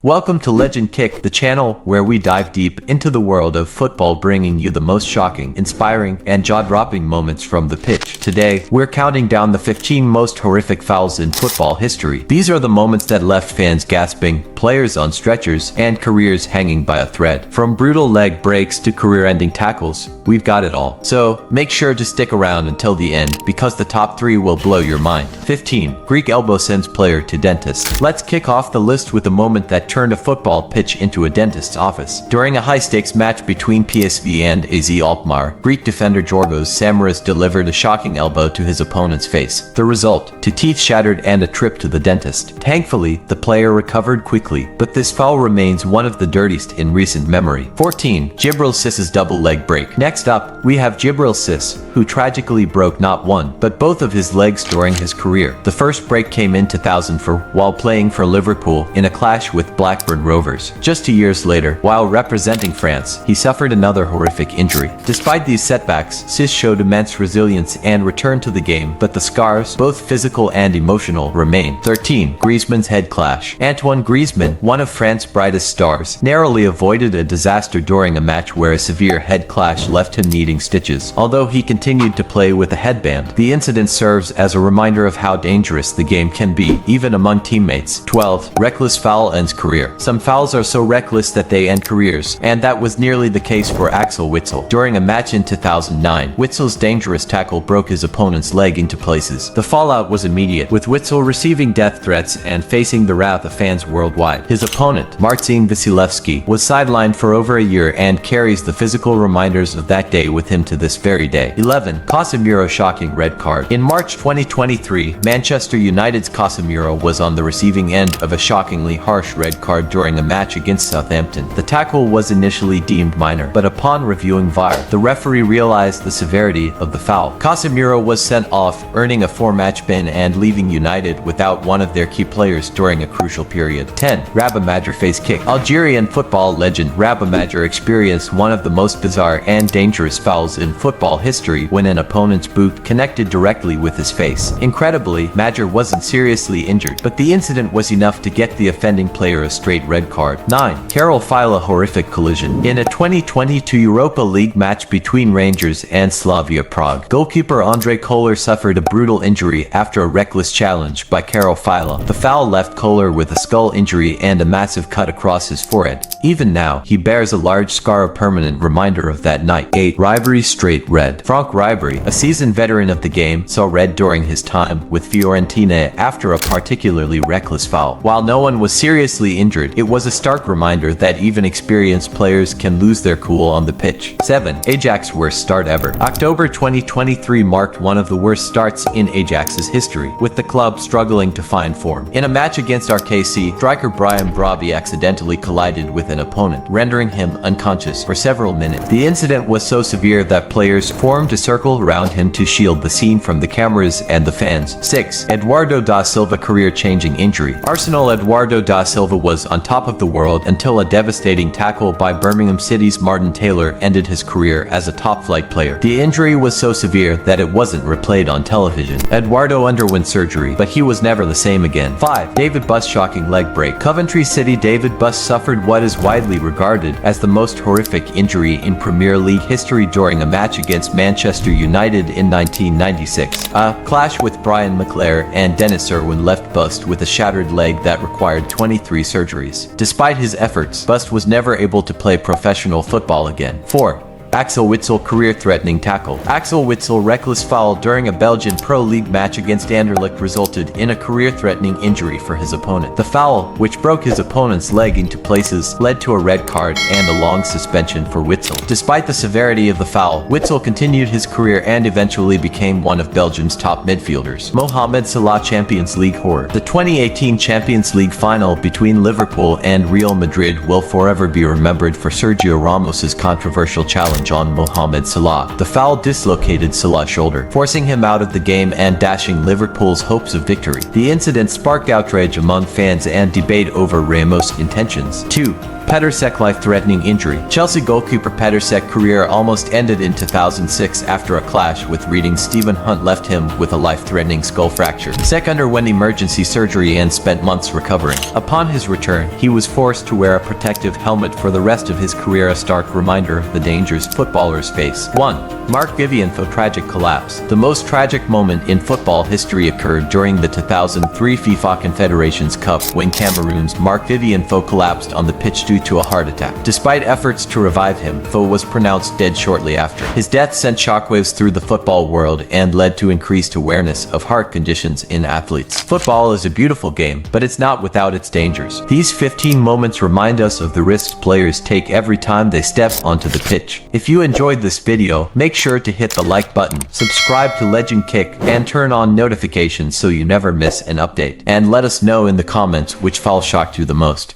Welcome to Legend Kick, the channel where we dive deep into the world of football, bringing you the most shocking, inspiring, and jaw-dropping moments from the pitch. Today, we're counting down the 15 most horrific fouls in football history. These are the moments that left fans gasping, players on stretchers, and careers hanging by a thread. From brutal leg breaks to career-ending tackles, we've got it all. So, make sure to stick around until the end, because the top 3 will blow your mind. 15. Greek elbow sends player to dentist. Let's kick off the list with a moment that turned a football pitch into a dentist's office. During a high-stakes match between PSV and AZ Alkmaar, Greek defender Giorgos Samaras delivered a shocking elbow to his opponent's face. The result, 2 teeth shattered and a trip to the dentist. Thankfully, the player recovered quickly, but this foul remains one of the dirtiest in recent memory. 14. Djibril Ciss's double leg break. Next up, we have Djibril Ciss, who tragically broke not one, but both of his legs during his career. The first break came in 2004 while playing for Liverpool in a clash with Blackburn Rovers. Just 2 years later, while representing France, he suffered another horrific injury. Despite these setbacks, Ciss showed immense resilience and returned to the game, but the scars, both physical and emotional, remain. 13. Griezmann's head clash. Antoine Griezmann, one of France's brightest stars, narrowly avoided a disaster during a match where a severe head clash left him needing stitches. Although he continued to play with a headband, the incident serves as a reminder of how dangerous the game can be, even among teammates. 12. Reckless foul ends career. Some fouls are so reckless that they end careers, and that was nearly the case for Axel Witsel. During a match in 2009, Witsel's dangerous tackle broke his opponent's leg into places. The fallout was immediate, with Witsel receiving death threats and facing the wrath of fans worldwide. His opponent, Marcin Wasilewski, was sidelined for over a year and carries the physical reminders of that day with him to this very day. 11. Casemiro shocking red card. In March 2023, Manchester United's Casemiro was on the receiving end of a shockingly harsh red card during a match against Southampton. The tackle was initially deemed minor, but upon reviewing VAR, the referee realized the severity of the foul. Casemiro was sent off, earning a 4-match ban and leaving United without one of their key players during a crucial period. 10. Rabah Madjer face kick. Algerian football legend Rabah Madjer experienced one of the most bizarre and dangerous fouls in football history when an opponent's boot connected directly with his face. Incredibly, Madjer wasn't seriously injured, but the incident was enough to get the offending player a straight red card. 9. Karel Fila horrific collision. In a 2022 Europa League match between Rangers and Slavia Prague, goalkeeper André Kohler suffered a brutal injury after a reckless challenge by Karel Fila. The foul left Kohler with a skull injury and a massive cut across his forehead. Even now, he bears a large scar, a permanent reminder of that night. 8. Ribery straight red. Franck Ribery, a seasoned veteran of the game, saw red during his time with Fiorentina after a particularly reckless foul. While no one was seriously injured, it was a stark reminder that even experienced players can lose their cool on the pitch. 7. Ajax's worst start ever. October 2023 marked one of the worst starts in Ajax's history, with the club struggling to find form. In a match against RKC, striker Brian Brobby accidentally collided with an opponent, rendering him unconscious for several minutes. The incident was so severe that players formed a circle around him to shield the scene from the cameras and the fans. 6. Eduardo da Silva career-changing injury. Arsenal Eduardo da Silva was on top of the world until a devastating tackle by Birmingham City's Martin Taylor ended his career as a top-flight player. The injury was so severe that it wasn't replayed on television. Eduardo underwent surgery, but he was never the same again. 5. David Buss shocking leg break. Coventry City David Buss suffered what is widely regarded as the most horrific injury in Premier League history during a match against Manchester United in 1996. A clash with Brian McClare and Dennis Irwin left Buss with a shattered leg that required 23 surgeries. Despite his efforts, Buss was never able to play professional football again. 4. Axel Witsel career-threatening tackle. Axel Witsel reckless foul during a Belgian Pro League match against Anderlecht resulted in a career-threatening injury for his opponent. The foul, which broke his opponent's leg into places, led to a red card and a long suspension for Witsel. Despite the severity of the foul, Witsel continued his career and eventually became one of Belgium's top midfielders. Mohamed Salah Champions League horror. The 2018 Champions League final between Liverpool and Real Madrid will forever be remembered for Sergio Ramos's controversial challenge on Mohamed Salah. The foul dislocated Salah's shoulder, forcing him out of the game and dashing Liverpool's hopes of victory. The incident sparked outrage among fans and debate over Ramos' intentions. 2. Petr Cech life-threatening injury. Chelsea goalkeeper Petr Cech's career almost ended in 2006 after a clash with Reading. Stephen Hunt left him with a life-threatening skull fracture. Cech underwent emergency surgery and spent months recovering. Upon his return, he was forced to wear a protective helmet for the rest of his career, a stark reminder of the dangers footballers face. 1. Marc Vivianfo tragic collapse. The most tragic moment in football history occurred during the 2003 FIFA Confederations Cup when Cameroon's Marc Vivianfo collapsed on the pitch due to a heart attack. Despite efforts to revive him, Fo was pronounced dead shortly after. His death sent shockwaves through the football world and led to increased awareness of heart conditions in athletes. Football is a beautiful game, but it's not without its dangers. These 15 moments remind us of the risks players take every time they step onto the pitch. If you enjoyed this video, make sure to hit the like button, subscribe to Legend Kick, and turn on notifications so you never miss an update. And let us know in the comments which foul shocked you the most.